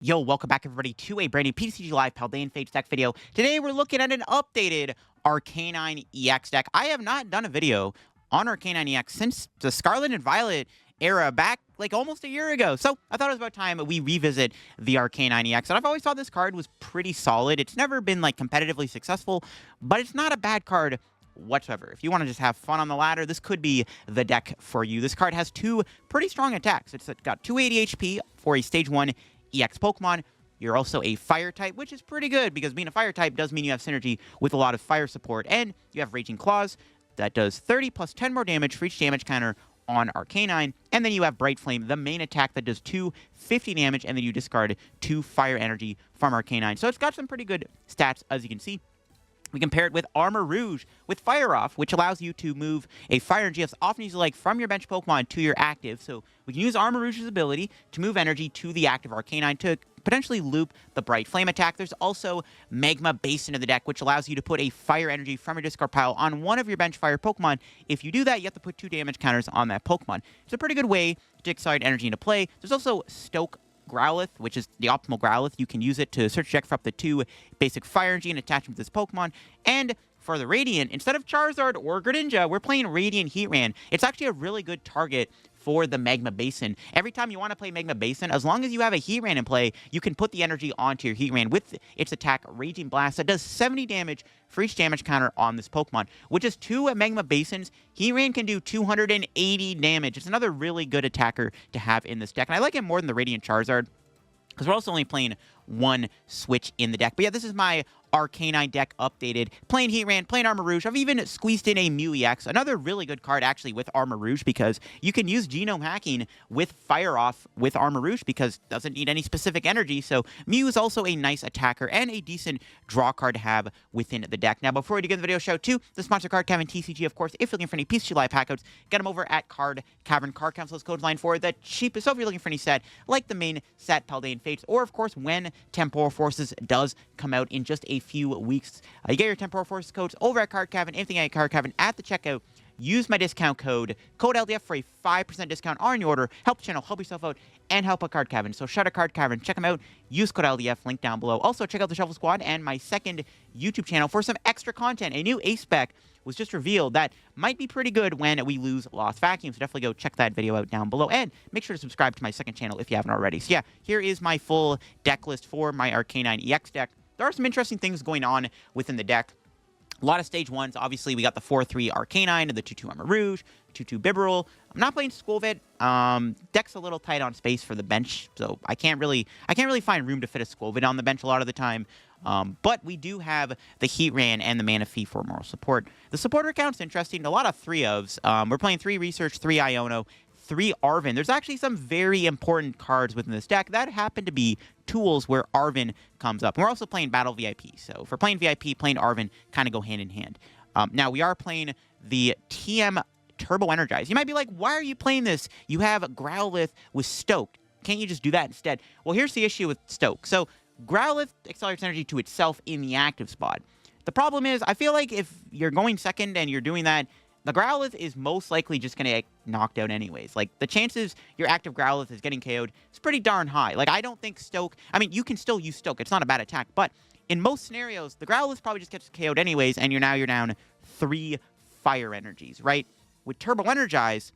Yo, welcome back everybody to a brand new PTCG Live PAL Day and Fate deck video. Today we're looking at an updated Arcanine EX deck. I have not done a video on Arcanine EX since the Scarlet and Violet era back like almost a year ago. So I thought it was about time we revisit the Arcanine EX. And I've always thought this card was pretty solid. It's never been like competitively successful, but it's not a bad card whatsoever. If you want to just have fun on the ladder, this could be the deck for you. This card has two pretty strong attacks. It's got 280 HP for a Stage 1 EX Pokemon. You're also a fire type, which is pretty good because being a fire type does mean you have synergy with a lot of fire support. And you have Raging Claws that does 30 plus 10 more damage for each damage counter on Arcanine. And then you have Bright Flame, the main attack that does 250 damage, and then you discard 2 fire energy from Arcanine. So it's got some pretty good stats, as you can see. We compare it with Armarouge with Fire Off, which allows you to move a fire energy as often as you like from your bench Pokemon to your active. So we can use Armarouge's ability to move energy to the active Arcanine to potentially loop the Bright Flame attack. There's also Magma Basin in the deck, which allows you to put a fire energy from your discard pile on one of your bench fire Pokemon. If you do that, you have to put 2 damage counters on that Pokemon. It's a pretty good way to accelerate energy into play. There's also Stoke Growlithe, which is the optimal Growlithe. You can use it to search deck for up to 2 basic fire energy and attach them to this Pokemon. And for the Radiant, instead of Charizard or Greninja, we're playing Radiant Heatran. It's actually a really good target for the Magma Basin. Every time you want to play Magma Basin, as long as you have a Heatran in play, you can put the energy onto your Heatran with its attack, Raging Blast, that does 70 damage for each damage counter on this Pokemon. With just 2 Magma Basins, Heatran can do 280 damage. It's another really good attacker to have in this deck, and I like it more than the Radiant Charizard, because we're also only playing 1 switch in the deck. But yeah, this is my Arcanine deck updated. Playing Heatran, playing Armarouge. I've even squeezed in a Mew EX. Another really good card, actually, with Armarouge, because you can use Genome Hacking with Fire Off with Armarouge, because it doesn't need any specific energy. So Mew is also a nice attacker and a decent draw card to have within the deck. Now, before we begin the video, shout out to the sponsor, Card Cavern TCG, of course. If you're looking for any PCG Live pack codes, get them over at Card Cavern. Card Council's code line for the cheapest. So if you're looking for any set, like the main set, Paldean Fates, or of course, when Temporal Forces does come out in just a few weeks, you get your Temporal Forces codes over at Card Cavern. Anything at Card Cavern at the checkout, use my discount code LDF for a 5% discount on your order. Help the channel, help yourself out, and help out Card Cavern. So shout out Card Cavern, check them out, use code LDF, link down below. Also, check out the Shuffle Squad and my second YouTube channel for some extra content. A new ace spec was just revealed that might be pretty good when we lose Lost Vacuum, so definitely go check that video out down below, and make sure to subscribe to my second channel if you haven't already. So yeah, here is my full deck list for my Arcanine EX deck. There are some interesting things going on within the deck. A lot of Stage 1s. Obviously, we got the 4-3 Arcanine, the 2-2 Armarouge, 2-2 Bibarel. I'm not playing Squilvet. Deck's a little tight on space for the bench, so I can't really find room to fit a Squilvet on the bench a lot of the time. But we do have the Heatran and the Manaphy for moral support. The supporter count's interesting. A lot of 3-ofs. We're playing 3 Research, 3 Iono, 3 Arven. There's actually some very important cards within this deck that happen to be tools where Arven comes up. And we're also playing Battle VIP. So for playing VIP, playing Arven kind of go hand in hand. Now, we are playing the TM Turbo Energize. You might be like, why are you playing this? You have Growlithe with Stoke. Can't you just do that instead? Well, here's the issue with Stoke. So Growlithe accelerates energy to itself in the active spot. The problem is, I feel like if you're going second and you're doing that, the Growlithe is most likely just going to get knocked out anyways. Like, the chances your active Growlithe is getting KO'd is pretty darn high. Like, I don't think Stoke... I mean, you can still use Stoke. It's not a bad attack. But in most scenarios, the Growlithe probably just gets KO'd anyways, and now you're down 3 fire energies, right? With Turbo Energize,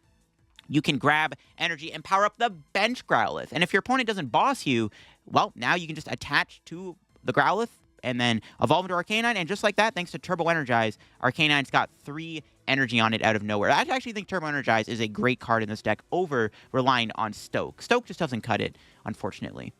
you can grab energy and power up the bench Growlithe. And if your opponent doesn't boss you, well, now you can just attach to the Growlithe and then evolve into Arcanine, and just like that, thanks to Turbo Energize, Arcanine's got 3 energy on it out of nowhere. I actually think Turbo Energize is a great card in this deck over relying on Stoke. Stoke just doesn't cut it, unfortunately.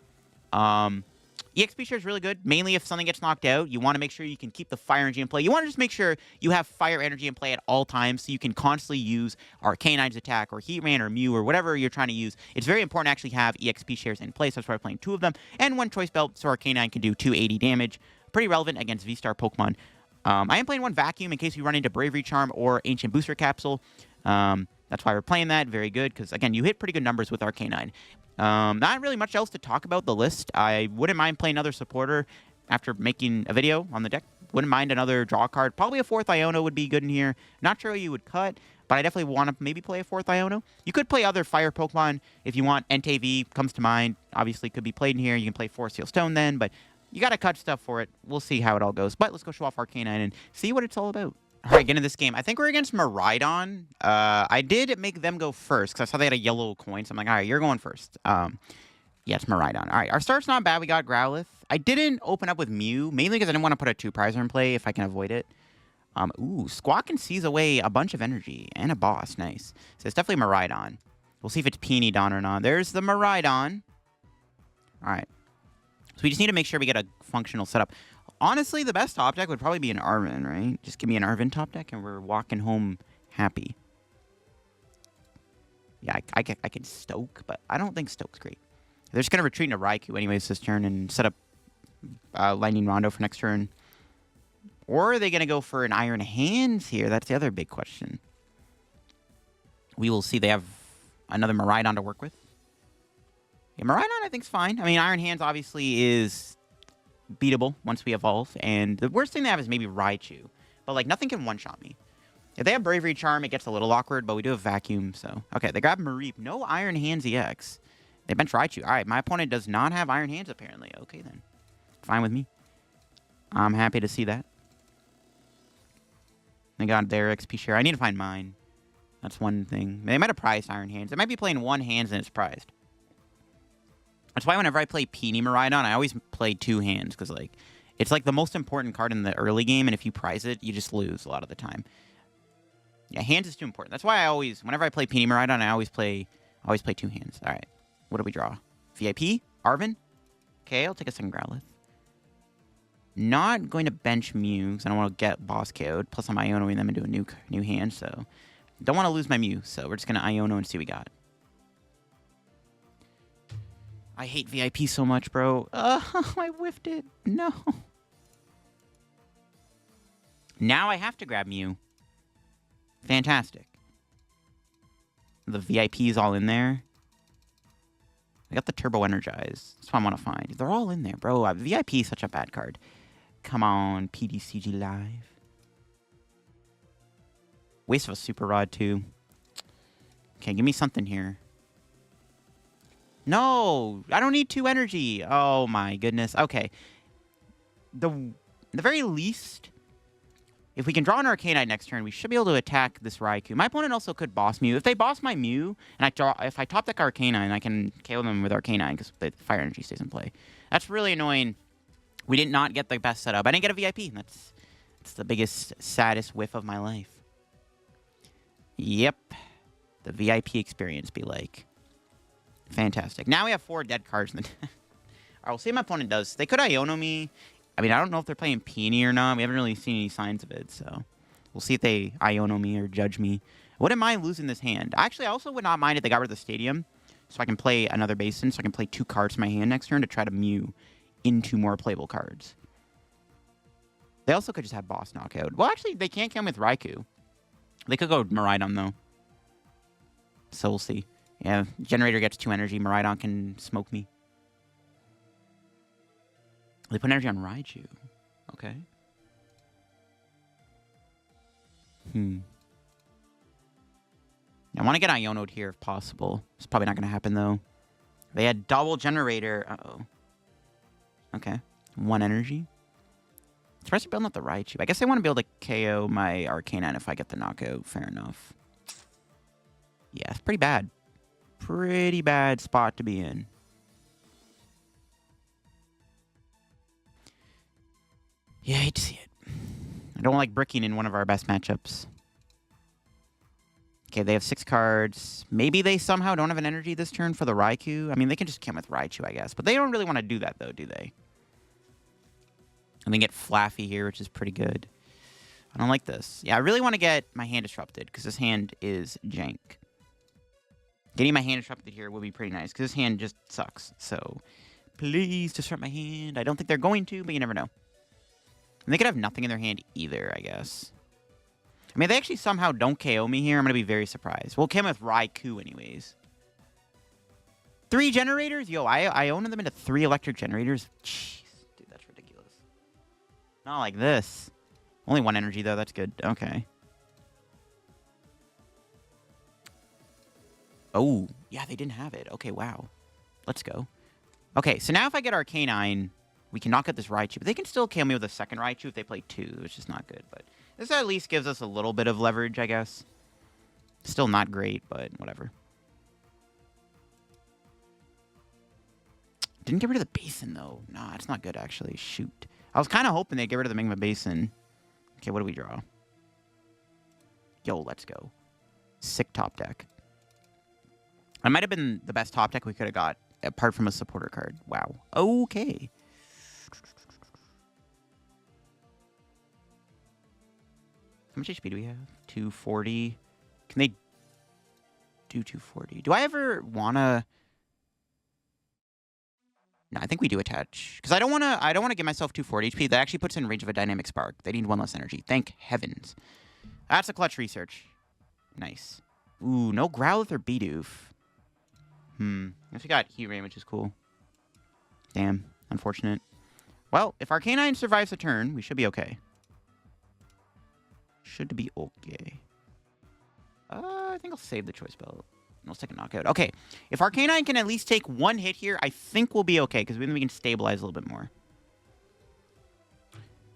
EXP share is really good, mainly if something gets knocked out. You want to make sure you can keep the fire energy in play. You want to just make sure you have fire energy in play at all times so you can constantly use Arcanine's attack or Heatran or Mew or whatever you're trying to use. It's very important to actually have EXP shares in place. That's why I'm playing 2 of them. And 1 Choice Belt so Arcanine can do 280 damage. Pretty relevant against V-Star Pokemon. I am playing 1 Vacuum in case we run into Bravery Charm or Ancient Booster Capsule. That's why we're playing that. Very good, because, again, you hit pretty good numbers with Arcanine. Not really much else to talk about the list. I wouldn't mind playing another supporter after making a video on the deck. Wouldn't mind another draw card. Probably a 4th Iono would be good in here. Not sure who you would cut. but I definitely want to maybe play a 4th Iono. You could play other fire Pokemon if you want. Entei comes to mind. Obviously, could be played in here. You can play Forest Seal Stone then, but you got to cut stuff for it. We'll see how it all goes. But let's go show off Arcanine and see what it's all about. All right, get into this game. I think we're against Miraidon. I did make them go first because I saw they had a yellow coin. So I'm like, all right, you're going first. Yeah, it's Miraidon. All right, our start's not bad. We got Growlithe. I didn't open up with Mew, mainly because I didn't want to put a 2-prizer in play if I can avoid it. Ooh, Squawk can seize away a bunch of energy and a boss. Nice. So it's definitely Miraidon. We'll see if it's Peonydon or not. There's the Miraidon. All right. So we just need to make sure we get a functional setup. Honestly, the best top deck would probably be an Arven, right? Just give me an Arven top deck and we're walking home happy. Yeah, I can Stoke, but I don't think Stoke's great. They're just going to retreat into Raikou anyways this turn and set up Lightning Rondo for next turn. Or are they going to go for an Iron Hands here? That's the other big question. We will see. They have another Miraidon to work with. Yeah, Miraidon I think is fine. I mean, Iron Hands obviously is beatable once we evolve. And the worst thing they have is maybe Raichu. But, like, nothing can one-shot me. If they have Bravery Charm, it gets a little awkward, but we do have Vacuum, so... Okay, they grab Mareep. No Iron Hands EX. They bench Raichu. All right, my opponent does not have Iron Hands, apparently. Okay, then. Fine with me. I'm happy to see that. They got their XP share. I need to find mine. That's one thing. They might have prized Iron Hands. They might be playing 1 hands and it's prized. That's why whenever I play Peony Miraidon, I always play 2 hands. Because, like, it's, like, the most important card in the early game. And if you prize it, you just lose a lot of the time. Yeah, hands is too important. That's why I always, whenever I play Peony Miraidon, I always play 2 hands. All right. What do we draw? VIP? Arven? Okay, I'll take a second Growlithe. Not going to bench Mew, because I don't want to get boss KO'd. Plus, I'm Ionoing them into a new hand, so... Don't want to lose my Mew, so we're just going to Iono and see what we got. I hate VIP so much, bro. I whiffed it. No. Now I have to grab Mew. Fantastic. The VIP is all in there. I got the Turbo Energize. That's what I want to find. They're all in there, bro. VIP is such a bad card. Come on, PTCG Live. Waste of a Super Rod, too. Okay, give me something here. No! I don't need 2 energy. Oh, my goodness. Okay. The very least, if we can draw an Arcanine next turn, we should be able to attack this Raikou. My opponent also could boss Mew. If they boss my Mew, and if I top deck Arcanine, I can KO them with Arcanine, because the Fire Energy stays in play. That's really annoying. We did not get the best setup. I didn't get a VIP. That's the biggest, saddest whiff of my life. Yep. The VIP experience be like. Fantastic. Now we have 4 dead cards. All right, we'll see what my opponent does. They could Iono me. I mean, I don't know if they're playing Peony or not. We haven't really seen any signs of it, so... We'll see if they Iono me or judge me. I wouldn't mind losing this hand. Actually, I also would not mind if they got rid of the Stadium, so I can play another Basin, so I can play 2 cards in my hand next turn to try to Mew into more playable cards. They also could just have Boss Knockout. Well, actually, they can't come with Raikou. They could go Miraidon, though. So we'll see. Yeah, Generator gets 2 energy. Miraidon can smoke me. They put energy on Raichu. Okay. I want to get Iono'd here if possible. It's probably not going to happen, though. They had double Generator. Uh-oh. Okay. 1 energy. Surprised they're building up the Raichu. I guess I want to be able to KO my Arcanine if I get the knockout. Fair enough. Yeah, it's pretty bad. Pretty bad spot to be in. Yeah, I hate to see it. I don't like bricking in one of our best matchups. Okay, they have 6 cards. Maybe they somehow don't have an energy this turn for the Raikou. I mean, they can just come with Raichu, I guess. But they don't really want to do that, though, do they? And they get Flaffy here, which is pretty good. I don't like this. Yeah, I really want to get my hand disrupted, because this hand is jank. Getting my hand disrupted here would be pretty nice, because this hand just sucks. So, please disrupt my hand. I don't think they're going to, but you never know. And they could have nothing in their hand either, I guess. I mean, if they actually somehow don't KO me here, I'm going to be very surprised. We'll KO with Raikou anyways. 3 generators? Yo, I own them into 3 electric generators? Jeez, dude, that's ridiculous. Not like this. Only 1 energy, though. That's good. Okay. Oh, yeah, they didn't have it. Okay, wow. Let's go. Okay, so now if I get Arcanine, we can knock out this Raichu. But they can still KO me with a second Raichu if they play 2, which is not good. But this at least gives us a little bit of leverage, I guess. Still not great, but whatever. Didn't get rid of the Basin, though. Nah, it's not good, actually. Shoot. I was kind of hoping they'd get rid of the Magma Basin. Okay, what do we draw? Yo, let's go. Sick top deck. It might have been the best top deck we could have got, apart from a supporter card. Wow. Okay. How much HP do we have? 240. Can they do 240? Do I ever want to... No, I think we do attach. Because I don't want to give myself 240 HP. That actually puts in range of a Dynamic Spark. They need 1 less energy. Thank heavens. That's a clutch research. Nice. Ooh, no Growlithe or Bidoof. Guess we got Heatran, which is cool. Damn. Unfortunate. Well, if Arcanine survives the turn, we should be okay. Should be okay. I think I'll save the Choice Belt. Let's take a knockout. Okay, if Arcanine can at least take 1 hit here, I think we'll be okay, because then we can stabilize a little bit more.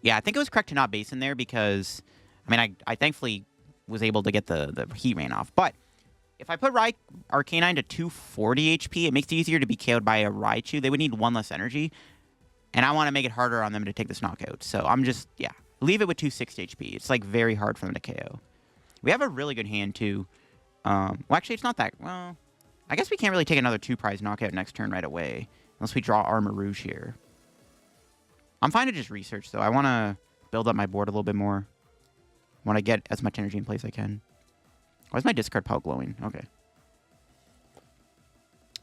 Yeah, I think it was correct to not base in there, because, I mean, I thankfully was able to get the Heatran off. But if I put Arcanine to 240 HP, it makes it easier to be KO'd by a Raichu. They would need 1 less energy, and I want to make it harder on them to take this knockout. So I'm just, yeah, leave it with 260 HP. It's, like, very hard for them to KO. We have a really good hand, too. Well, actually, it's not that... Well, I guess we can't really take another 2-prize knockout next turn right away. Unless we draw Armarouge here. I'm fine to just research, though. I want to build up my board a little bit more. I want to get as much energy in place as I can. Why is my discard pile glowing? Okay.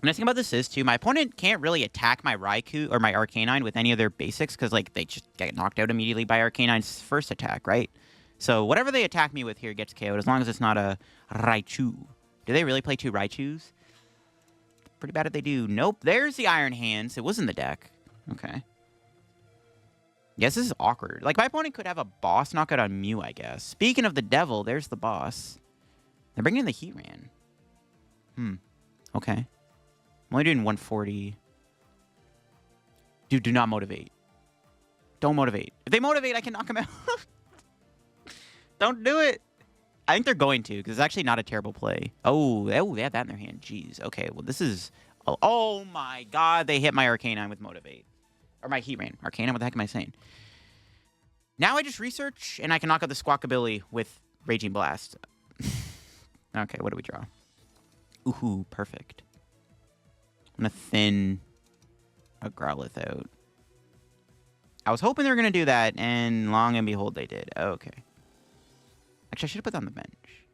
The nice thing about this is, too, my opponent can't really attack my Raikou or my Arcanine with any of their basics, because, like, they just get knocked out immediately by Arcanine's first attack, right? So whatever they attack me with here gets KO'd, as long as it's not a Raichu. Do they really play 2 Raichus? Pretty bad if they do. Nope, there's the Iron Hands. It was in the deck. Okay. Yes, this is awkward. Like, my opponent could have a boss knockout on Mew, I guess. Speaking of the devil, there's the boss. They're bringing in the Heatran. Okay. I'm only doing 140. Dude, do not motivate. Don't motivate. If they motivate, I can knock them out. Don't do it. I think they're going to, because it's actually not a terrible play. Oh, they had that in their hand. Jeez. Okay, well, this is... Oh, my God. They hit my Arcanine with Motivate. Or my Heatran. Arcanine? What the heck am I saying? Now I just research, and I can knock out the Squawkabilly with Raging Blast. Okay, what do we draw? Ooh, perfect. I'm going to thin a Growlithe out. I was hoping they were going to do that, and long and behold, they did. Okay. Actually, I should have put that on the bench.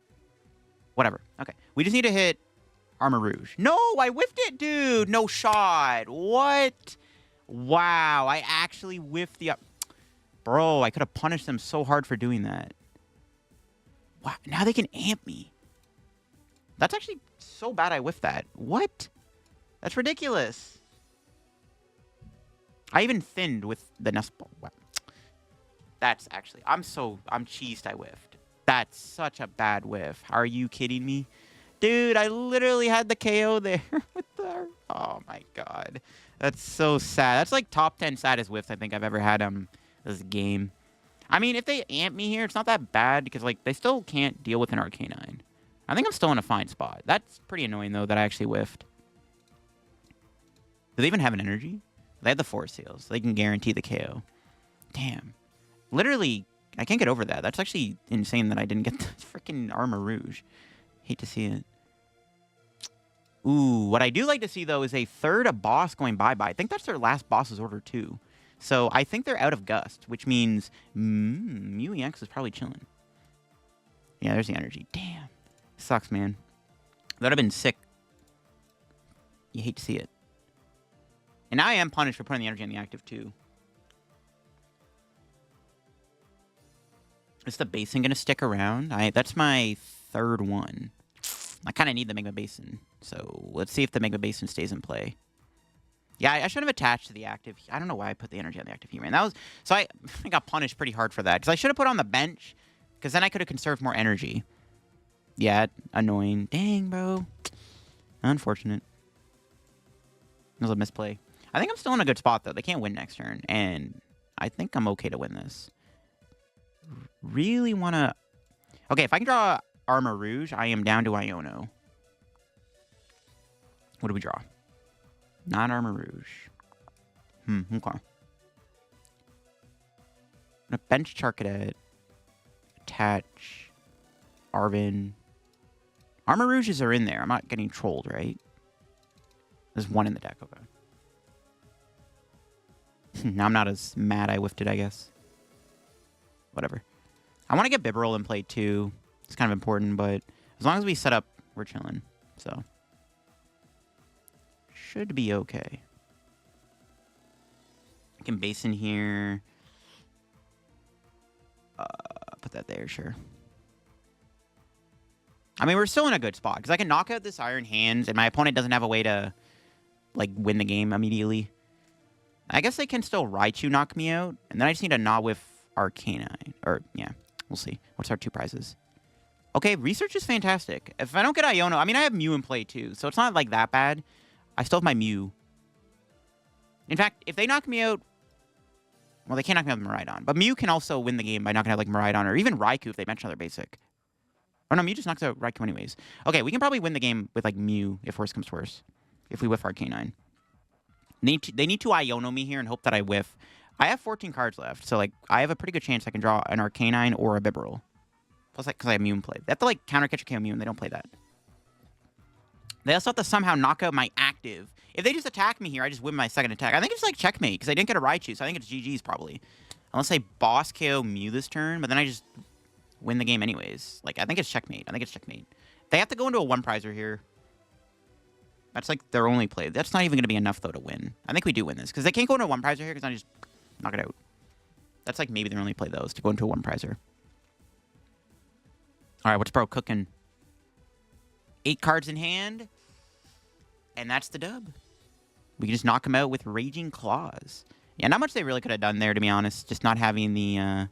Whatever. Okay. We just need to hit Armarouge. No, I whiffed it, dude. No shot. What? Wow. I actually whiffed the... Bro, I could have punished them so hard for doing that. Wow. Now they can amp me. That's actually so bad I whiffed that. What? That's ridiculous. I even thinned with the Nest Ball. Wow. That's actually... I'm cheesed I whiffed. That's such a bad whiff. Are you kidding me? Dude, I literally had the KO there with the... Oh, my God. That's so sad. That's like top 10 saddest whiffs I think I've ever had this game. I mean, if they amp me here, it's not that bad because, like, they still can't deal with an Arcanine. I think I'm still in a fine spot. That's pretty annoying, though, that I actually whiffed. Do they even have an energy? They have the Force Seals. They can guarantee the KO. Damn. Literally... I can't get over that. That's actually insane that I didn't get the freaking Armarouge. Hate to see it. Ooh, what I do like to see, though, is a boss going bye-bye. I think that's their last boss's order, too. So I think they're out of Gust, which means Mew EX is probably chilling. Yeah, there's the energy. Damn. Sucks, man. That would have been sick. You hate to see it. And now I am punished for putting the energy on the active, too. Is the Basin going to stick around? That's my 3rd one. I kind of need the Magma Basin. So let's see if the Magma Basin stays in play. Yeah, I should have attached to the active. I don't know why I put the energy on the active Heatran. So I got punished pretty hard for that. Because I should have put it on the bench. Because then I could have conserved more energy. Yeah, annoying. Dang, bro. Unfortunate. That was a misplay. I think I'm still in a good spot, though. They can't win next turn, and I think I'm okay to win this. Really want to... Okay, if I can draw Armarouge, I am down to Iono. What do we draw? Not Armarouge. Okay. I'm going to bench Charcadet. Attach Arven. Armarouges are in there. I'm not getting trolled, right? There's one in the deck. Okay. Now I'm not as mad I whiffed it, I guess. Whatever. I want to get Bibarel in play, too. It's kind of important, but as long as we set up, we're chilling. So. Should be okay. I can base in here. Put that there, sure. I mean, we're still in a good spot, because I can knock out this Iron Hands, and my opponent doesn't have a way to, like, win the game immediately. I guess they can still Raichu knock me out, and then I just need to not whiff Arcanine. Or, yeah, we'll see. What's our 2 prizes? Okay, Research is fantastic. If I don't get Iono, I mean, I have Mew in play, too, so it's not, like, that bad. I still have my Mew. In fact, if they knock me out... Well, they can't knock me out with Miraidon. But Mew can also win the game by knocking out, like, Miraidon, or even Raikou if they bench another basic. Or no, Mew just knocks out Raikou anyways. Okay, we can probably win the game with, like, Mew, if worse comes to worse. If we whiff Arcanine. They need to Iono me here and hope that I whiff. I have 14 cards left, so, like, I have a pretty good chance I can draw an Arcanine or a Bibarel. Plus, like, because I have Mew in play. They have to, like, counter catch a KO Mew, and they don't play that. They also have to somehow knock out my active. If they just attack me here, I just win my second attack. I think it's, like, checkmate, because I didn't get a Raichu, so I think it's GG's probably. Unless I boss KO Mew this turn, but then I just win the game anyways. Like, I think it's checkmate. They have to go into a 1-prizer here. That's, like, their only play. That's not even going to be enough, though, to win. I think we do win this, because they can't go into a 1-prizer here, because I just knock it out. That's, like, maybe their only play, though, is to go into a 1-prizer. All right, what's bro cooking? 8 cards in hand. And that's the dub. We can just knock him out with Raging Claws. Yeah, not much they really could have done there, to be honest. Just not having the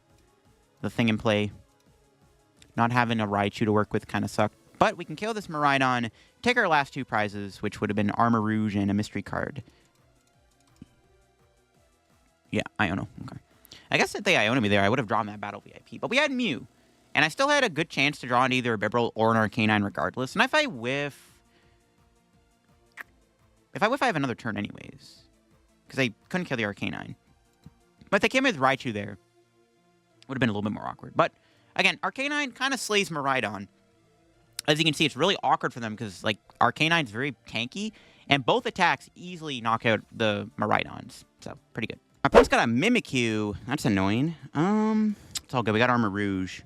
thing in play. Not having a Raichu to work with kind of sucked. But we can kill this Miraidon, take our last 2 prizes, which would have been Armarouge and a mystery card. Yeah, Iono. Okay. I guess if they Iono me there, I would have drawn that Battle VIP. But we had Mew. And I still had a good chance to draw on either a Bibarel or an Arcanine regardless. And if I whiff... I have another turn anyways. Because I couldn't kill the Arcanine. But if they came with Raichu there, would have been a little bit more awkward. But, again, Arcanine kind of slays Miraidon. As you can see, it's really awkward for them because, like, Arcanine's very tanky. And both attacks easily knock out the Miraidons. So, pretty good. My opponent's got a Mimikyu. That's annoying. It's all good. We got Armarouge.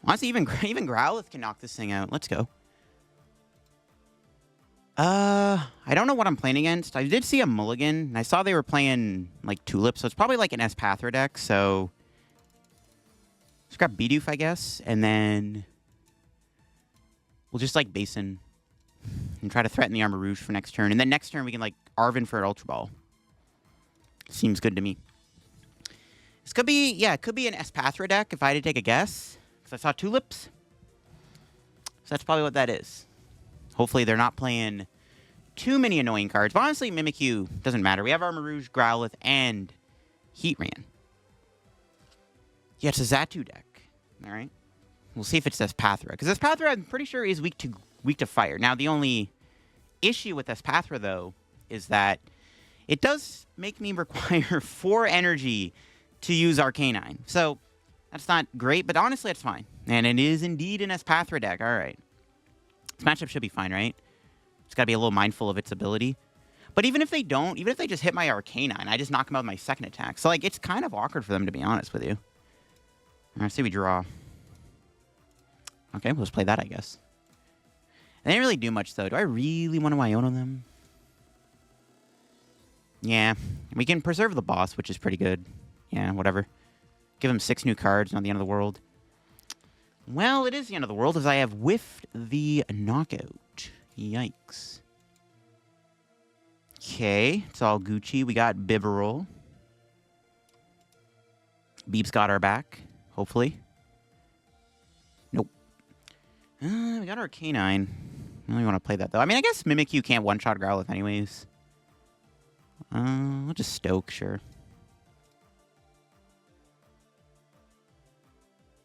Honestly, even Growlithe can knock this thing out. Let's go. I don't know what I'm playing against. I did see a Mulligan, and I saw they were playing, like, Tulip, so it's probably, like, an Espathra deck, so... Let's grab Bidoof, I guess, and then... We'll just, like, Basin and try to threaten the Armarouge for next turn, and then next turn we can, like, Arven for an Ultra Ball. Seems good to me. This could be, yeah, it could be an Espathra deck, if I had to take a guess, because I saw Tulips. So that's probably what that is. Hopefully they're not playing too many annoying cards. But honestly, Mimikyu doesn't matter. We have Armarouge, Growlithe, and Heatran. Yeah, it's a Xatu deck. All right. We'll see if it's Espathra. Because Espathra, I'm pretty sure, is weak to fire. Now, the only issue with Espathra, though, is that it does make me require 4 energy to use Arcanine. So, that's not great, but honestly, it's fine. And it is indeed an Espathra deck. All right. This matchup should be fine, right? It's got to be a little mindful of its ability. But even if they don't, even if they just hit my Arcanine, I just knock them out with my second attack. So, like, it's kind of awkward for them, to be honest with you. All right, see we draw. Okay, we'll just play that, I guess. They didn't really do much, though. Do I really want to Iono them? Yeah. We can preserve the boss, which is pretty good. Yeah, whatever. Give him 6 new cards, not the end of the world. Well, it is the end of the world, as I have whiffed the knockout. Yikes. Okay, it's all Gucci. We got Bibarel. Beep's got our back, hopefully. Nope. We got Arcanine. I don't really want to play that, though. I mean, I guess Mimikyu can't one-shot Growlithe anyways. We'll just Stoke, sure.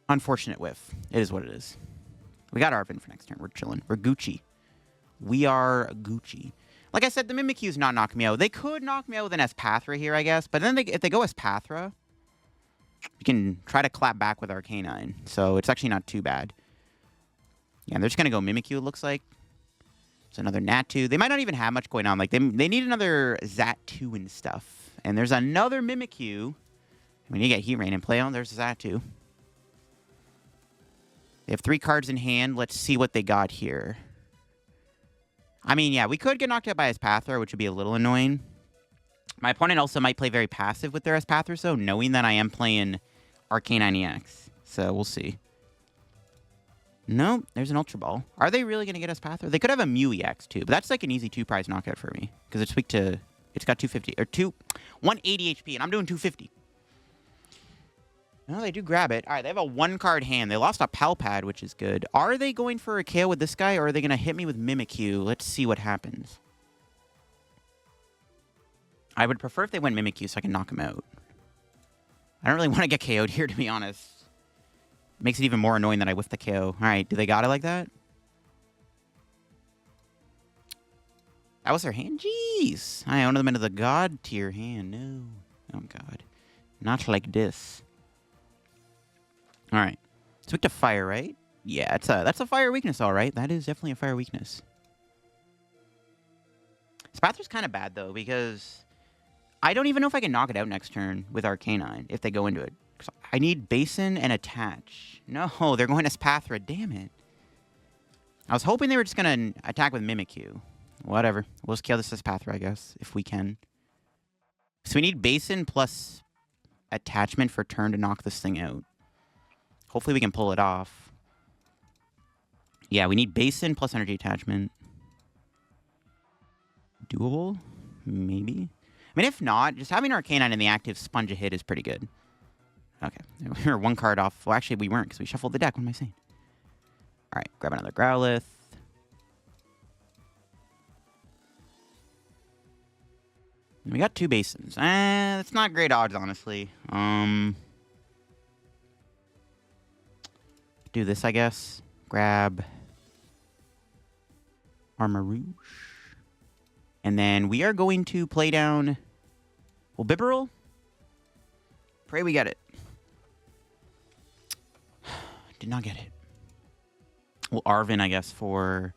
Unfortunate whiff. It is what it is. We got Arven for next turn. We're chilling. We're Gucci. We are Gucci. Like I said, the Mimikyu's not knocking me out. They could knock me out with an Espathra here, I guess. But then if they go Espathra, you can try to clap back with Arcanine. So it's actually not too bad. Yeah, they're just going to go Mimikyu, it looks like. It's another Natu. They might not even have much going on. Like, they need another Zatu and stuff. And there's another Mimikyu. When you get Heatran in play, there's Zatu. They have 3 cards in hand. Let's see what they got here. I mean, yeah, we could get knocked out by Espathra, which would be a little annoying. My opponent also might play very passive with their Espathra, so knowing that I am playing Arcanine EX. So we'll see. No, there's an Ultra Ball. Are they really going to get Espathra? They could have a Mew EX too, but that's like an easy 2-prize knockout for me because it's weak to. It's got 250 or 180 HP, and I'm doing 250. No, they do grab it. All right, they have a 1-card hand. They lost a Pal Pad, which is good. Are they going for a KO with this guy, or are they going to hit me with Mimikyu? Let's see what happens. I would prefer if they went Mimikyu so I can knock him out. I don't really want to get KO'd here, to be honest. Makes it even more annoying that I whiffed the KO. All right, do they got it like that? That was their hand? Jeez. I owned them into the God tier hand. No. Oh, God. Not like this. All right. It's weak to fire, right? Yeah, that's a fire weakness, all right. That is definitely a fire weakness. Spathra's kind of bad, though, because I don't even know if I can knock it out next turn with Arcanine if they go into it. I need Basin and Attach. No, they're going to Espathra. Damn it. I was hoping they were just going to attack with Mimikyu. Whatever. We'll just kill this Espathra, I guess, if we can. So we need Basin plus Attachment for turn to knock this thing out. Hopefully we can pull it off. Yeah, we need Basin plus Energy Attachment. Doable? Maybe. I mean, if not, just having Arcanine in the active Sponge a hit is pretty good. Okay, we were 1 card off. Well, actually, we weren't because we shuffled the deck. What am I saying? All right, grab another Growlithe. We got 2 Basins. That's not great odds, honestly. Do this, I guess. Grab Armarouge. And then we are going to play down... Well, Bibarel? Pray we get it. Did not get it. Well, Arven, I guess, for...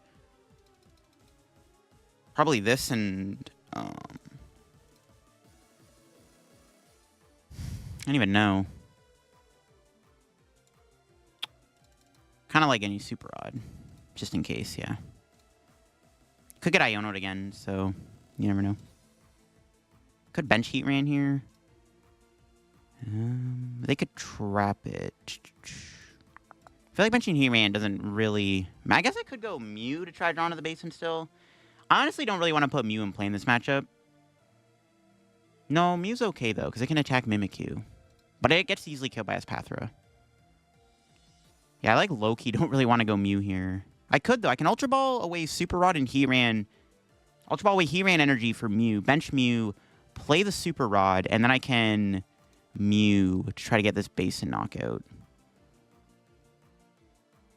Probably this and... I don't even know. Kind of like any Super Odd. Just in case, yeah. Could get Iono'd again, so you never know. Could bench Heatran here. They could trap it. I feel like benching Heatran doesn't really... I guess I could go Mew to try drawing to the Basin still. I honestly don't really want to put Mew in play in this matchup. No, Mew's okay, though, because it can attack Mimikyu. But it gets easily killed by Espathra. Yeah, I like low-key don't really want to go Mew here. I could, though. I can Ultra Ball away Super Rod and Heatran. Ultra Ball away Heatran energy for Mew. Bench Mew. Play the Super Rod. And then I can Mew to try to get this Basin knockout.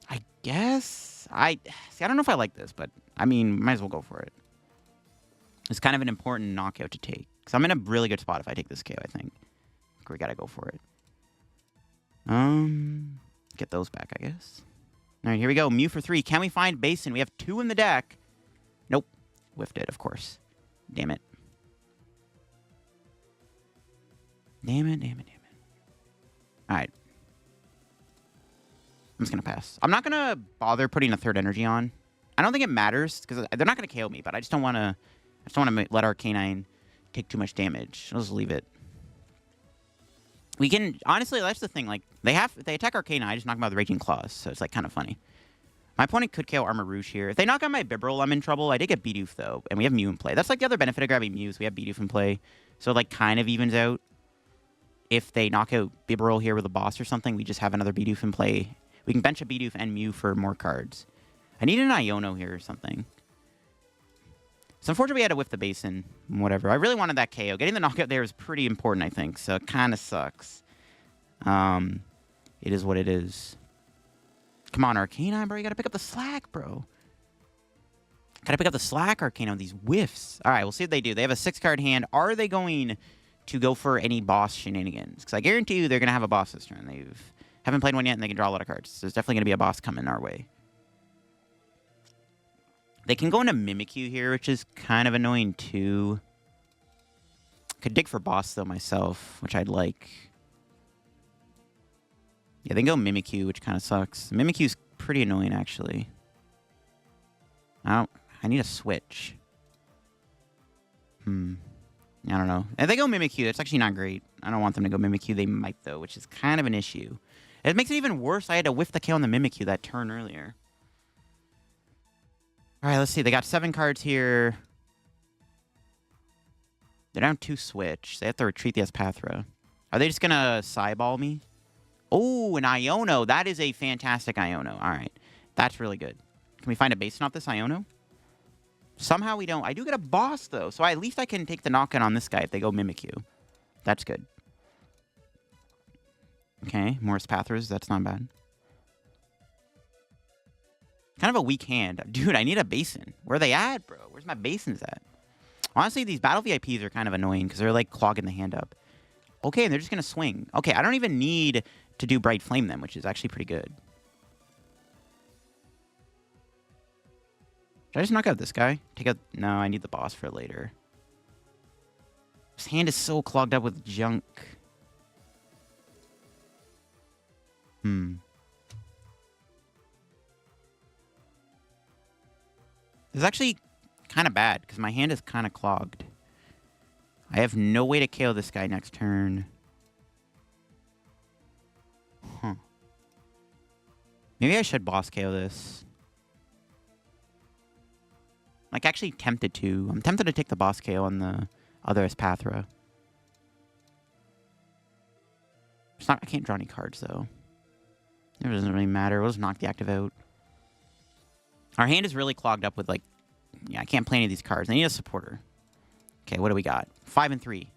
I guess. I don't know if I like this, but I mean, might as well go for it. It's kind of an important knockout to take. Because I'm in a really good spot if I take this KO, I think. We gotta go for it. Get those back, I guess. All right, here we go. Mew for 3. Can we find Basin? We have 2 in the deck. Nope. Whiffed it, of course. Damn it. Damn it, damn it, damn it. All right. I'm just going to pass. I'm not going to bother putting a 3rd energy on. I don't think it matters, because they're not going to KO me, but I just don't want to... I just don't want to let Arcanine take too much damage. I'll just leave it. We can... Honestly, that's the thing. Like, if they attack Arcanine, I just knock them out with Raging Claws, so it's, like, kind of funny. My opponent could KO Armarouge here. If they knock out my Bibarel, I'm in trouble. I did get Bidoof, though, and we have Mew in play. That's, like, the other benefit of grabbing Mew is we have Bidoof in play. So it, like, kind of evens out. If they knock out Bibarel here with a boss or something, we just have another Bidoof in play. We can bench a Bidoof and Mew for more cards. I need an Iono here or something. So unfortunately, we had to whiff the basin. Whatever. I really wanted that KO. Getting the knockout there is pretty important, I think. So it kind of sucks. It is what it is. Come on, Arcanine, bro. You got to pick up the slack, bro. Got to pick up the slack, Arcanine, with these whiffs. All right, we'll see what they do. They have a 6-card hand. Are they going to go for any boss shenanigans? Because I guarantee you they're going to have a boss this turn. They haven't played one yet, and they can draw a lot of cards. So there's definitely going to be a boss coming our way. They can go into Mimikyu here, which is kind of annoying, too. Could dig for boss, though, myself, which I'd like. Yeah, they can go Mimikyu, which kind of sucks. Mimikyu's pretty annoying, actually. I need a switch. I don't know. If they go Mimikyu, that's actually not great. I don't want them to go Mimikyu. They might, though, which is kind of an issue. It makes it even worse. I had to whiff the KO on the Mimikyu that turn earlier. All right, let's see. They got 7 cards here. They're down 2 Switch. They have to retreat the Espathra. Are they just going to Psyball me? Oh, an Iono. That is a fantastic Iono. All right. That's really good. Can we find a basin off this Iono? Somehow we don't. I do get a boss, though. So at least I can take the knockout on this guy if they go Mimikyu. That's good. Okay, more Espathras. That's not bad. Kind of a weak hand. Dude, I need a basin. Where are they at, bro? Where's my basins at? Honestly, these Battle VIPs are kind of annoying because they're like clogging the hand up. Okay, and they're just going to swing. Okay, I don't even need to do Bright Flame them, which is actually pretty good. Should I just knock out this guy? Take out... No, I need the boss for later. His hand is so clogged up with junk. This is actually kind of bad, because my hand is kind of clogged. I have no way to KO this guy next turn. Maybe I should boss KO this. Like, actually tempted to. I'm tempted to take the boss KO on the other Espathra. It's not, I can't draw any cards, though. It doesn't really matter. We'll just knock the active out. Our hand is really clogged up with, like... Yeah, I can't play any of these cards. I need a supporter. Okay, what do we got? 5 and 3.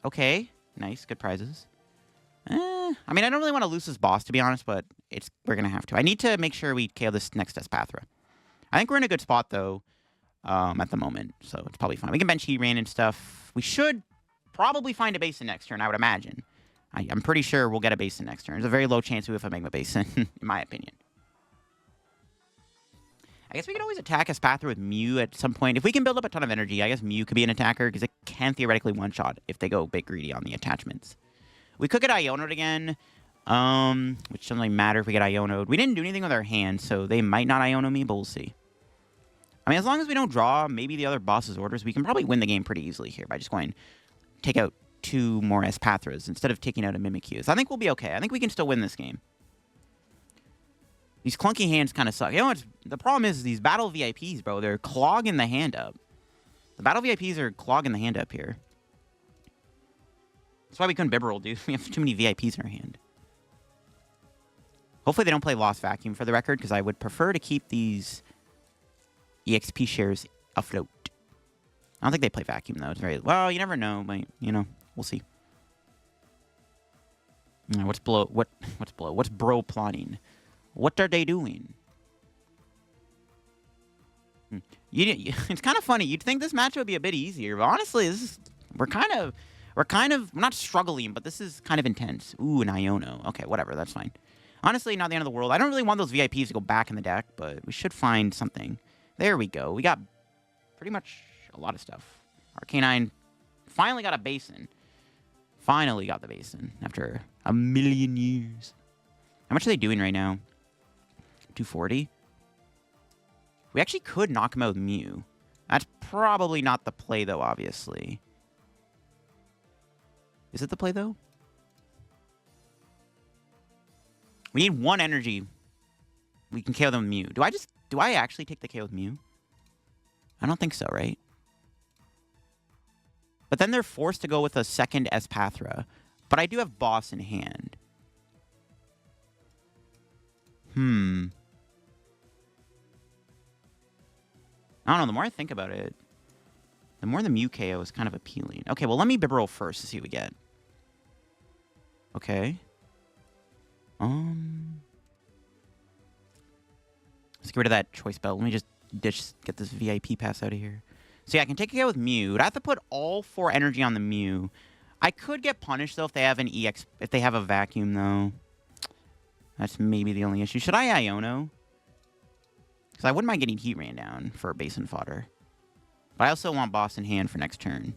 Okay. Nice. Good prizes. I mean, I don't really want to lose this boss, to be honest, but we're going to have to. I need to make sure we KO this next Espathra. I think we're in a good spot, though, at the moment, so it's probably fine. We can bench Heatran and stuff. We should probably find a basin next turn, I would imagine. I'm pretty sure we'll get a basin next turn. There's a very low chance we have a Magma Basin, in my opinion. I guess we could always attack Espathra with Mew at some point. If we can build up a ton of energy, I guess Mew could be an attacker, because it can theoretically one-shot if they go a bit greedy on the attachments. We could get Iono'd again, which doesn't really matter if we get Iono'd. We didn't do anything with our hand, so they might not Iono me, but we'll see. I mean, as long as we don't draw maybe the other boss's orders, we can probably win the game pretty easily here by just going take out 2 more Espathras instead of taking out a Mimikyu. So I think we'll be okay. I think we can still win this game. These clunky hands kind of suck. You know what's the problem is these Battle VIPs, bro. They're clogging the hand up. The Battle VIPs are clogging the hand up here. That's why we couldn't Bibarel, dude. We have too many VIPs in our hand. Hopefully they don't play Lost Vacuum for the record, because I would prefer to keep these EXP shares afloat. I don't think they play Vacuum, though. It's very... Well, you never know, but, you know, we'll see. What's below... What's below? What's bro plotting? What are they doing? It's kind of funny. You'd think this match would be a bit easier, but honestly, this is... We're not struggling, but this is kind of intense. Ooh, an Iono. Okay, whatever. That's fine. Honestly, not the end of the world. I don't really want those VIPs to go back in the deck, but we should find something. There we go. We got pretty much a lot of stuff. Arcanine finally got a basin. Finally got the basin after a million years. How much are they doing right now? 240? We actually could knock him out with Mew. That's probably not the play, though, obviously. Is it the play, though? We need 1 energy. We can KO them with Mew. Do I actually take the KO with Mew? I don't think so, right? But then they're forced to go with a second Espathra. But I do have boss in hand. I don't know, the more I think about it, the more the Mew KO is kind of appealing. Okay, well, let me Bibarel first to see what we get. Okay. Let's get rid of that choice belt. Let me just get this VIP pass out of here. So yeah, I can take it out with Mew. I have to put all 4 energy on the Mew. I could get punished, though, if they have an EX... If they have a vacuum, though. That's maybe the only issue. Should I Iono? Because I wouldn't mind getting Heatran down for Basin fodder. But I also want Boss in hand for next turn.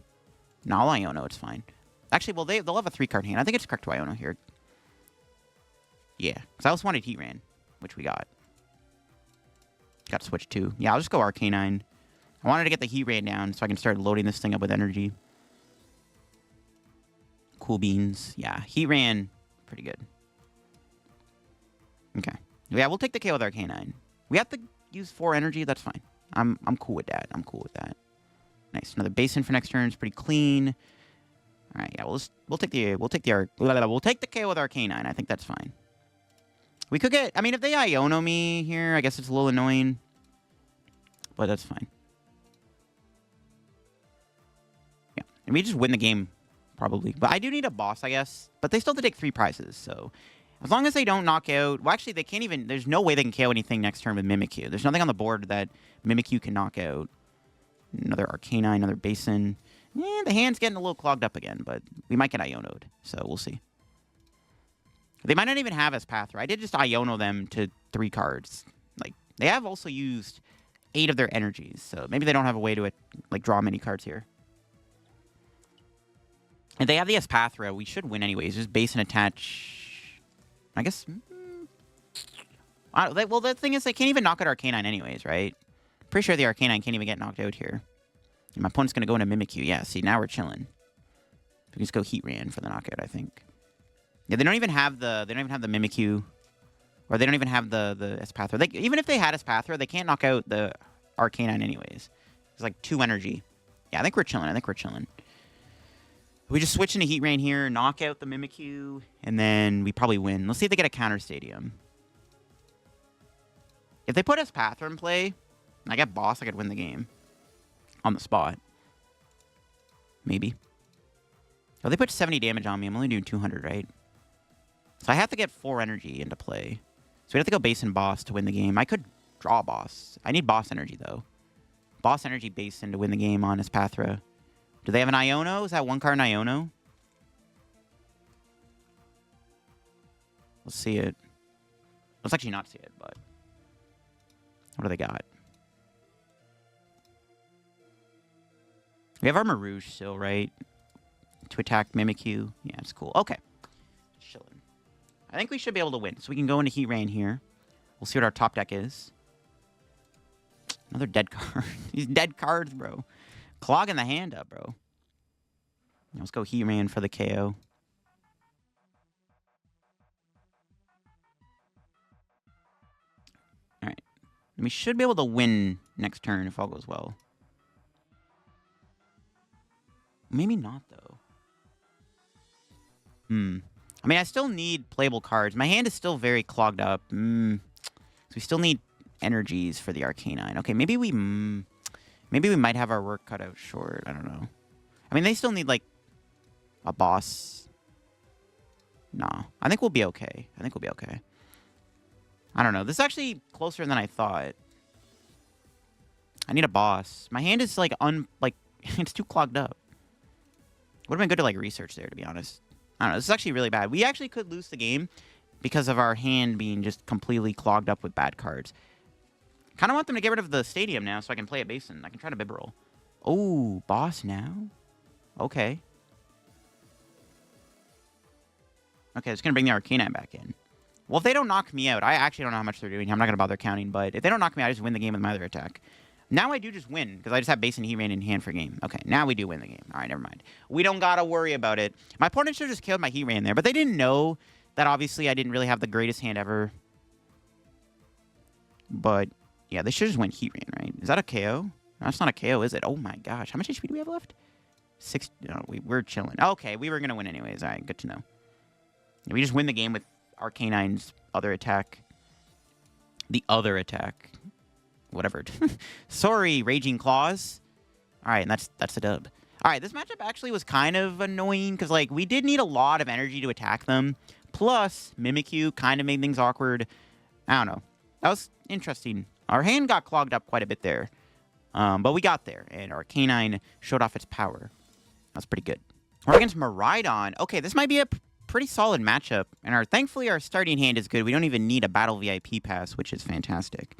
No, I'll Iono. It's fine. Actually, well, they'll have a 3-card hand. I think it's correct to Iono here. Yeah, because I also wanted Heatran, which we got. Got Switch too. Yeah, I'll just go Arcanine. I wanted to get the Heatran down so I can start loading this thing up with energy. Cool beans. Yeah, Heatran, pretty good. Okay. Yeah, we'll take the KO with Arcanine. We have to use 4 energy. That's fine. I'm cool with that. I'm cool with that. Nice. Another Basin for next turn is pretty clean. All right. Yeah, we'll take the KO with Arcanine. I think that's fine. We could get... I mean, if they Iono me here, I guess it's a little annoying. But that's fine. Yeah. And we just win the game, probably. But I do need a boss, I guess. But they still have to take 3 prizes, so... As long as they don't knock out... Well, actually, they can't even... There's no way they can KO anything next turn with Mimikyu. There's nothing on the board that Mimikyu can knock out. Another Arcanine, another Basin. The hand's getting a little clogged up again, but we might get Iono'd. So we'll see. They might not even have Espathra. I did just Iono them to 3 cards. Like, they have also used 8 of their energies, so maybe they don't have a way to, like, draw many cards here. If they have the Espathra, we should win anyways. Just base and attach... I guess... well, the thing is, they can't even knock out Arcanine anyways, right? Pretty sure the Arcanine can't even get knocked out here. And my opponent's going to go into Mimikyu. Yeah, see, now we're chilling. We can just go Heatran for the knockout, I think. Yeah, they don't even have the Mimikyu, or they don't even have the Espathra. Even if they had Espathra, they can't knock out the Arcanine anyways. It's like 2 energy. Yeah, I think we're chilling. I think we're chilling. We just switch into Heatran here, knock out the Mimikyu, and then we probably win. Let's see if they get a counter stadium. If they put Espathra in play, and I get boss, I could win the game on the spot. Maybe. Oh, they put 70 damage on me. I'm only doing 200, right? So I have to get 4 energy into play. So we have to go Basin boss to win the game. I could draw boss. I need boss energy, though. Boss energy Basin to win the game on Espathra. Do they have an Iono? Is that 1 card in Iono? Let's see it. Let's actually not see it, but... What do they got? We have Armarouge still, right? To attack Mimikyu. Yeah, it's cool. Okay. Chilling. I think we should be able to win. So we can go into Heatran here. We'll see what our top deck is. Another dead card. These dead cards, bro. Clogging the hand up, bro. Let's go Heatran for the KO. Alright. We should be able to win next turn if all goes well. Maybe not, though. I mean, I still need playable cards. My hand is still very clogged up. So we still need energies for the Arcanine. Okay, maybe we might have our work cut out short. I don't know. I mean, they still need, like, a boss. No. I think we'll be okay. I think we'll be okay. I don't know. This is actually closer than I thought. I need a boss. My hand is, like, it's too clogged up. Would have been good to, like, research there, to be honest. I don't know. This is actually really bad. We actually could lose the game because of our hand being just completely clogged up with bad cards. Kind of want them to get rid of the stadium now so I can play a Basin. I can try to Bibarel. Oh, boss now? Okay. Okay, it's going to bring the Arcanine back in. Well, if they don't knock me out, I actually don't know how much they're doing. I'm not going to bother counting, but if they don't knock me out, I just win the game with my other attack. Now I do just win, because I just have Basin Heatran in hand for game. Okay, now we do win the game. All right, never mind. We don't got to worry about it. My opponent should have just killed my Heatran there, but they didn't know that obviously I didn't really have the greatest hand ever. But, yeah, they should just win Heatran, right? Is that a KO? No, that's not a KO, is it? Oh my gosh. How much HP do we have left? 6. No, we're chilling. Okay, we were going to win anyways. All right, good to know. We just win the game with Arcanine's other attack. The other attack. whatever. Sorry, Raging Claws. All right, and that's a dub. All right, this matchup actually was kind of annoying because, like, we did need a lot of energy to attack them. Plus, Mimikyu kind of made things awkward. I don't know. That was interesting. Our hand got clogged up quite a bit there. But we got there, and Arcanine showed off its power. That's pretty good. We're against Miraidon. Okay, this might be a pretty solid matchup. And thankfully, our starting hand is good. We don't even need a Battle VIP Pass, which is fantastic.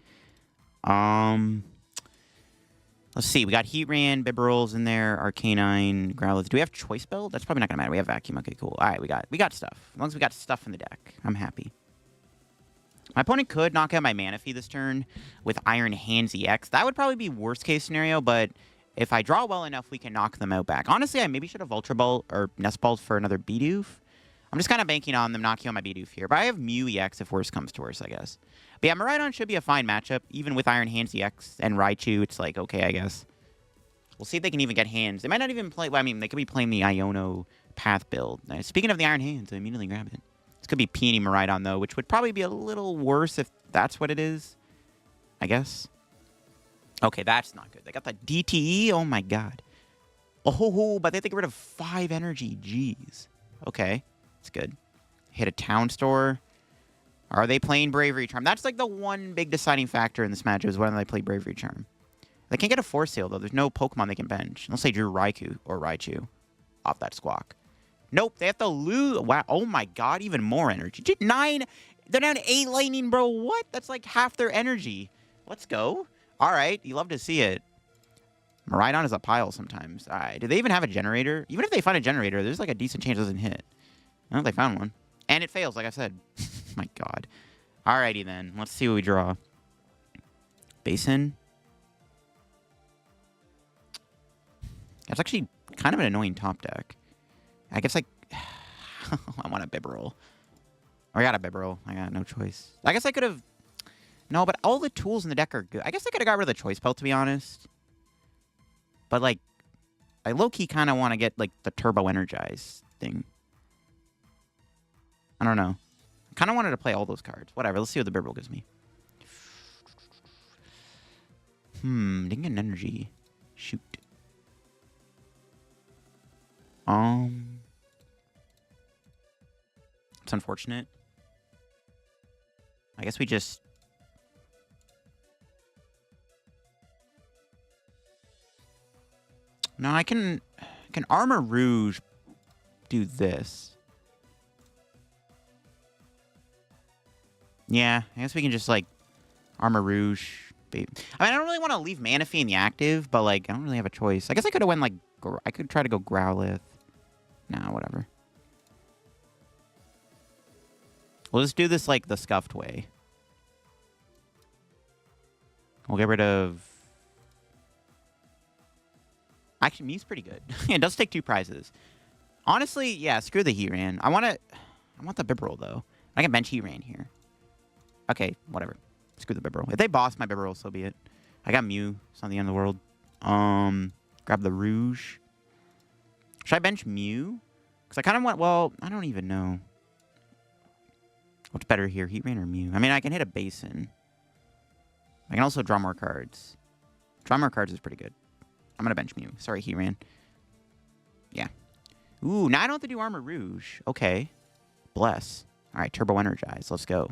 Let's see. We got Heatran, Bibarel's in there, Arcanine, Growlithe. Do we have Choice Belt? That's probably not going to matter. We have Vacuum. Okay, cool. All right, we got stuff. As long as we got stuff in the deck, I'm happy. My opponent could knock out my Manaphy this turn with Iron Hands EX. That would probably be worst case scenario, but if I draw well enough, we can knock them out back. Honestly, I maybe should have Ultra Ball or Nest Balls for another Bidoof. I'm just kind of banking on them knocking out my Bidoof here. But I have Mew EX if worst comes to worst, I guess. But yeah, Miraidon should be a fine matchup. Even with Iron Hands EX and Raichu, it's like, okay, I guess. We'll see if they can even get hands. They might not even play... Well, I mean, they could be playing the Iono Path build. Speaking of the Iron Hands, I immediately grab it. This could be Peony Miraidon, though, which would probably be a little worse if that's what it is. I guess. Okay, that's not good. They got the DTE? Oh, my God. Oh, but they have to get rid of 5 energy. Jeez. Okay. That's good. Hit a Town Store. Are they playing Bravery Charm? That's like the one big deciding factor in this match is whether they play Bravery Charm. They can't get a Force Sale, though. There's no Pokemon they can bench. Unless they drew Raikou or Raichu off that Squawk. Nope, they have to lose. Wow, oh my God, even more energy. 9, they're down to 8 lightning, bro. What? That's like half their energy. Let's go. All right, you love to see it. Miraidon is a pile sometimes. All right, do they even have a generator? Even if they find a generator, there's like a decent chance it doesn't hit. I don't know if they found one. And it fails, like I said. My God. Alrighty then. Let's see what we draw. Basin. That's actually kind of an annoying top deck. I guess, like... I want a Bibarel. Or I got a Bibarel. I got no choice. I guess I could have... No, but all the tools in the deck are good. I guess I could have got rid of the Choice Belt, to be honest. But, like... I low-key kind of want to get, like, the Turbo Energize thing. I don't know. I kind of wanted to play all those cards. Whatever. Let's see what the Bibarel gives me. Didn't get an energy. Shoot. It's unfortunate. I guess we just... No, I can Armarouge do this. Yeah, I guess we can just, like, Armarouge. I mean, I don't really want to leave Manaphy in the active, but, like, I don't really have a choice. I guess I could have went, like, I could try to go Growlithe. Nah, whatever. We'll just do this, like, the scuffed way. We'll get rid of... Actually, Mew's pretty good. It does take 2 prizes. Honestly, yeah, screw the Heatran. I want the Bibarel, though. I can bench Heatran here. Okay, whatever. Screw the Bibarel. If they boss my Bibarel, so be it. I got Mew. It's not the end of the world. Grab the Rouge. Should I bench Mew? Because I kind of want... Well, I don't even know. What's better here, Heatran or Mew? I mean, I can hit a Basin. I can also draw more cards. Draw more cards is pretty good. I'm going to bench Mew. Sorry, Heatran. Yeah. Ooh, now I don't have to do Armarouge. Okay. Bless. All right, Turbo Energize. Let's go.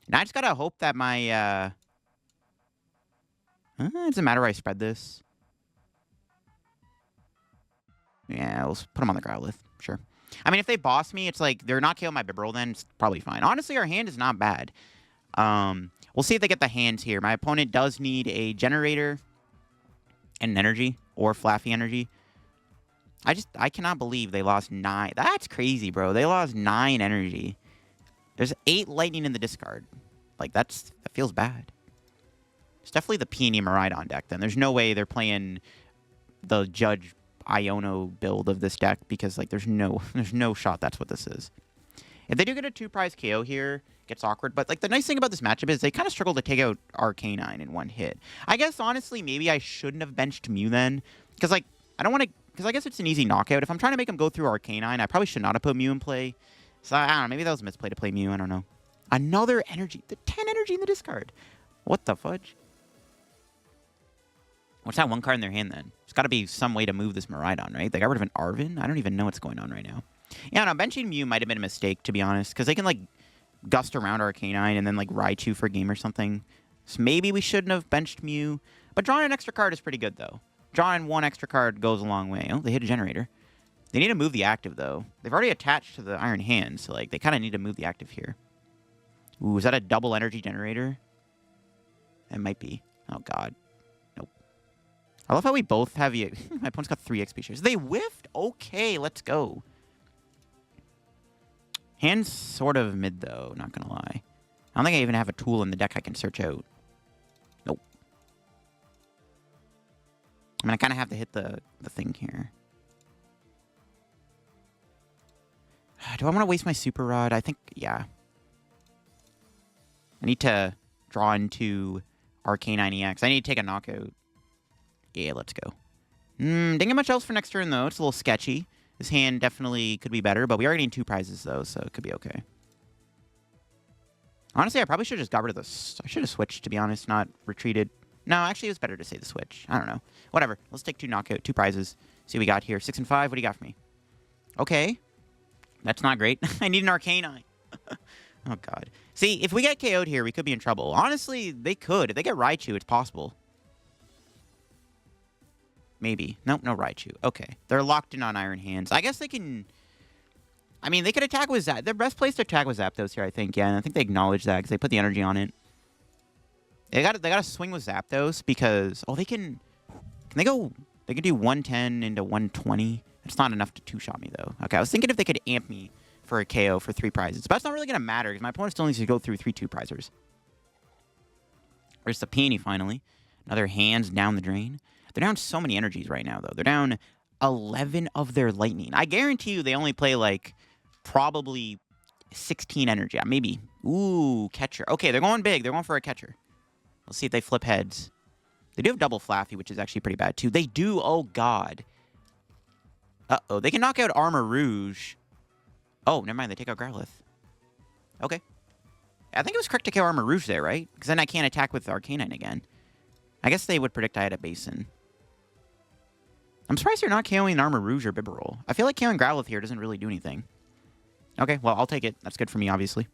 Now I just got to hope that my... it doesn't matter where I spread this. Yeah, let's put them on the Growlithe. Sure. I mean, if they boss me, it's like they're not killing my Bibarel, then it's probably fine. Honestly, our hand is not bad. We'll see if they get the hands here. My opponent does need a generator and an energy or Flaffy energy. I cannot believe they lost 9. That's crazy, bro. They lost 9 energy. There's 8 lightning in the discard. Like, that feels bad. It's definitely the Peony Miraidon deck, then. There's no way they're playing the Judge Iono build of this deck because, like, there's no shot that's what this is. If they do get a 2-prize KO here, it gets awkward. But, like, the nice thing about this matchup is they kind of struggle to take out Arcanine in one hit. I guess, honestly, maybe I shouldn't have benched Mew then. Because, like, I don't want to... Because I guess it's an easy knockout. If I'm trying to make him go through Arcanine, I probably should not have put Mew in play. So, I don't know. Maybe that was a misplay to play Mew. I don't know. Another energy. The 10 energy in the discard. What the fudge? What's that one card in their hand, then? There's got to be some way to move this Miraidon, right? They got rid of an Arven? I don't even know what's going on right now. Yeah, no, benching Mew might have been a mistake, to be honest, because they can, like, gust around Arcanine and then, like, Raichu for a game or something. So maybe we shouldn't have benched Mew. But drawing an extra card is pretty good, though. Drawing one extra card goes a long way. Oh, they hit a generator. They need to move the active, though. They've already attached to the Iron Hand, so, like, they kind of need to move the active here. Ooh, is that a double energy generator? It might be. Oh, God. Nope. I love how we both have... My opponent's got 3 XP shares. They whiffed? Okay, let's go. Hand's sort of mid, though, not gonna lie. I don't think I even have a tool in the deck I can search out. Nope. I mean, I kind of have to hit the thing here. Do I want to waste my Super Rod? I think, yeah. I need to draw into Arcanine EX. I need to take a knockout. Yeah, let's go. Didn't get much else for next turn, though. It's a little sketchy. This hand definitely could be better, but we are getting 2 prizes, though, so it could be okay. Honestly, I probably should have just got rid of this. I should have switched, to be honest, not retreated. No, actually, it was better to say the switch. I don't know. Whatever. Let's take 2 knockout, 2 prizes. See what we got here. 6 and 5. What do you got for me? Okay. That's not great. I need an Arcanine. Oh, God. See, if we get KO'd here, we could be in trouble. Honestly, they could. If they get Raichu, it's possible. Maybe. Nope, no Raichu. Okay. They're locked in on Iron Hands. I guess they can... I mean, they could attack with Their best place to attack with Zapdos here, I think. Yeah, and I think they acknowledge that because they put the energy on it. They got to swing with Zapdos because... Oh, they can... Can they go... They can do 110 into 120. It's not enough to 2-shot me, though. Okay, I was thinking if they could amp me for a KO for 3 prizes. But that's not really going to matter because my opponent still needs to go through 3 2-prizers. There's the Peony, finally. Another hands down the drain. They're down so many energies right now, though. They're down 11 of their lightning. I guarantee you they only play, like, probably 16 energy. Maybe. Ooh, catcher. Okay, they're going big. They're going for a catcher. Let's see if they flip heads. They do have double Flaffy, which is actually pretty bad, too. They do. Oh, God. Uh-oh. They can knock out Armarouge. Oh, never mind. They take out Growlithe. Okay. I think it was correct to kill Armarouge there, right? Because then I can't attack with Arcanine again. I guess they would predict I had a Basin. I'm surprised you're not KOing Armarouge or Bibarel. I feel like KOing Growlithe here doesn't really do anything. Okay, well, I'll take it. That's good for me, obviously.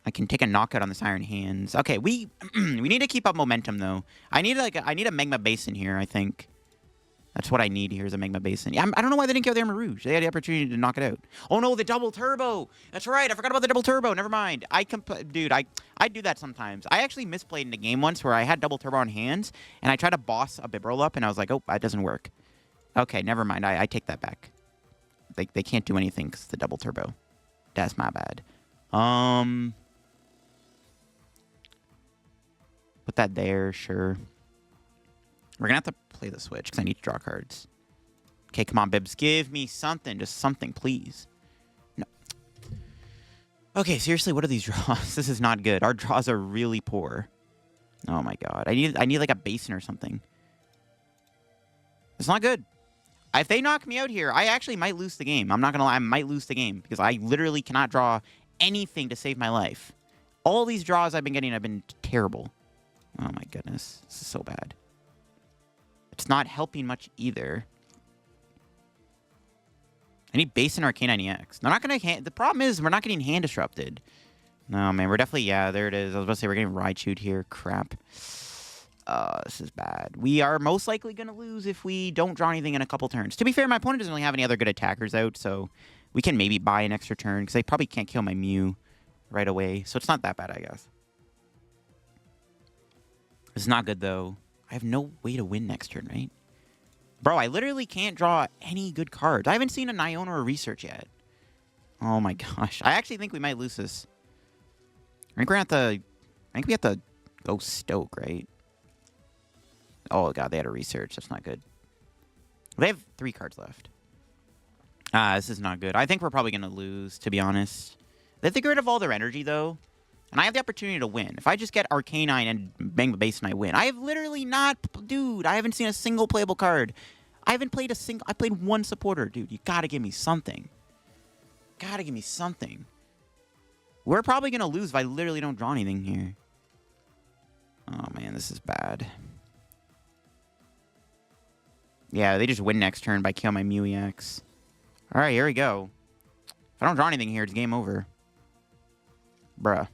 I can take a knockout on this Iron Hands. Okay, we need to keep up momentum, though. I need a Magma Basin here, I think. That's what I need here is a Magma Basin. Yeah, I don't know why they didn't kill the Armarouge. They had the opportunity to knock it out. Oh, no, the double turbo. That's right. I forgot about the double turbo. Never mind. Dude, I do that sometimes. I actually misplayed in a game once where I had double turbo on hands, and I tried to boss a Bibarel up, and I was like, oh, that doesn't work. Okay, never mind. I take that back. They can't do anything because the double turbo. That's my bad. Put that there, sure. We're going to have to play the switch because I need to draw cards. Okay, come on, Bibs. Give me something. Just something, please. No. Okay, seriously, what are these draws? This is not good. Our draws are really poor. Oh, my God. I need like, a Basin or something. It's not good. If they knock me out here, I actually might lose the game. I'm not going to lie. I might lose the game because I literally cannot draw anything to save my life. All these draws I've been getting have been terrible. Oh, my goodness. This is so bad. It's not helping much either. I need Basin Arcanine EX. They're not going to... The problem is we're not getting hand disrupted. No, man. We're definitely... Yeah, there it is. I was about to say we're getting Raichu'd here. Crap. This is bad. We are most likely going to lose if we don't draw anything in a couple turns. To be fair, my opponent doesn't really have any other good attackers out, so we can maybe buy an extra turn because they probably can't kill my Mew right away. So it's not that bad, I guess. It's not good, though. I have no way to win next turn, right? Bro, I literally can't draw any good cards. I haven't seen an Iono or Research yet. Oh my gosh. I actually think we might lose this. I think we have to go Stoke, right? Oh god, they had a Research. That's not good. They have 3 cards left. This is not good. I think we're probably going to lose, to be honest. They have to get rid of all their energy, though. And I have the opportunity to win. If I just get Arcanine and Magma Basin, I win. I have literally not... Dude, I haven't seen a single playable card. I haven't played a single... I played 1 supporter. Dude, you gotta give me something. Gotta give me something. We're probably gonna lose if I literally don't draw anything here. Oh, man, this is bad. Yeah, they just win next turn by killing my Mew EX. All right, here we go. If I don't draw anything here, it's game over. Bruh.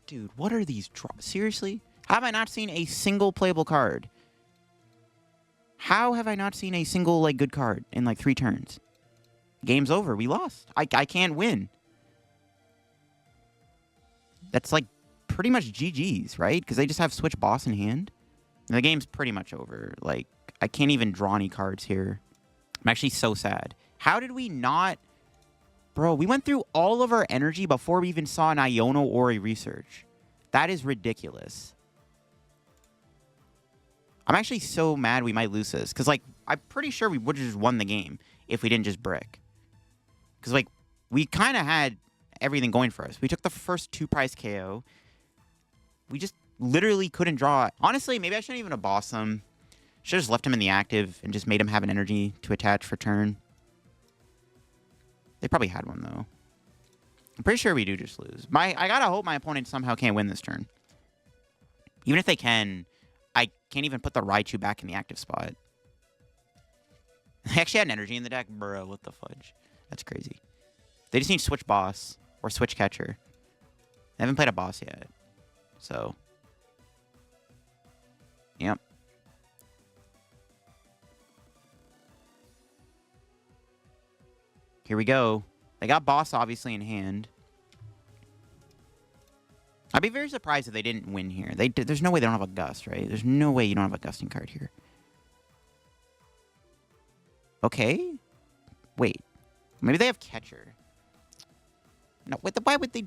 Dude, what are these draws? Seriously? How have I not seen a single playable card? How have I not seen a single, like, good card in, like, 3 turns? Game's over. We lost. I can't win. That's, like, pretty much GG's, right? Because they just have Switch Boss in hand. And the game's pretty much over. Like, I can't even draw any cards here. I'm actually so sad. How did we not... Bro, we went through all of our energy before we even saw an Iono or a research. That is ridiculous. I'm actually so mad we might lose this. Because, like, I'm pretty sure we would have just won the game if we didn't just brick. Because, like, we kind of had everything going for us. We took the first 2 prize KO. We just literally couldn't draw. Honestly, maybe I shouldn't even have bossed him. Should have just left him in the active and just made him have an energy to attach for turn. They probably had one, though. I'm pretty sure we do just lose. I gotta hope my opponent somehow can't win this turn. Even if they can, I can't even put the Raichu back in the active spot. They actually had an energy in the deck? Bro, what the fudge? That's crazy. They just need Switch Boss or Switch Catcher. They haven't played a boss yet. So, yep. Here we go. They got boss obviously in hand. I'd be very surprised if they didn't win here. There's no way they don't have a Gust, right? There's no way you don't have a Gusting card here. Okay. Wait. Maybe they have Catcher. No, why would they...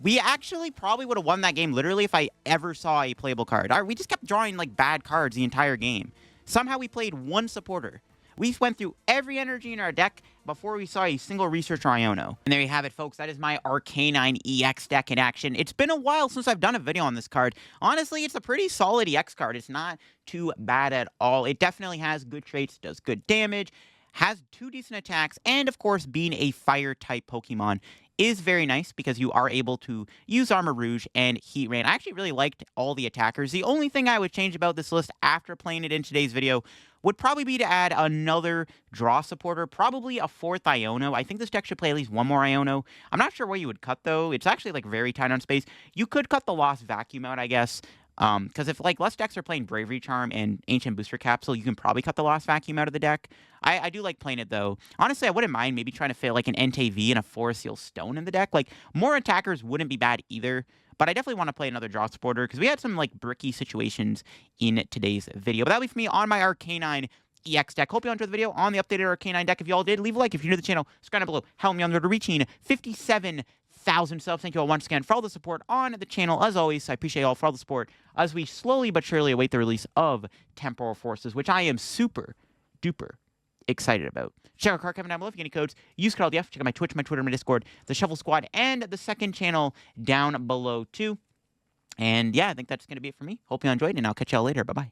We actually probably would have won that game literally if I ever saw a playable card. We just kept drawing, like, bad cards the entire game. Somehow we played one supporter. We went through every energy in our deck before we saw a single research or Iono. And there you have it, folks. That is my Arcanine EX deck in action. It's been a while since I've done a video on this card. Honestly, it's a pretty solid EX card. It's not too bad at all. It definitely has good traits, does good damage, has 2 decent attacks, and of course, being a fire-type Pokemon is very nice because you are able to use Armarouge and Heatran. I actually really liked all the attackers. The only thing I would change about this list after playing it in today's video would probably be to add another draw supporter, probably a 4th Iono. I think this deck should play at least 1 more Iono. I'm not sure what you would cut, though. It's actually, like, very tight on space. You could cut the Lost Vacuum out, I guess. Because if, like, less decks are playing Bravery Charm and Ancient Booster Capsule, you can probably cut the Lost Vacuum out of the deck. I do like playing it, though. Honestly, I wouldn't mind maybe trying to fit, like, an NTV and a Forest Seal Stone in the deck. Like, more attackers wouldn't be bad either. But I definitely want to play another draw supporter because we had some, like, bricky situations in today's video. But that'll be for me on my Arcanine EX deck. Hope you enjoyed the video on the updated Arcanine deck. If you all did, leave a like. If you're new to the channel, subscribe down below. Help me on the road to reaching 57,000 subs. Thank you all once again for all the support on the channel. As always, I appreciate you all for all the support as we slowly but surely await the release of Temporal Forces, which I am super duper excited about. Check out card coming down below. If you get any codes, use code LDF. Check out my Twitch, my Twitter, my Discord, the Shuffle Squad, and the second channel down below too. And yeah, I think that's going to be it for me. Hope you enjoyed, and I'll catch y'all later. Bye-bye.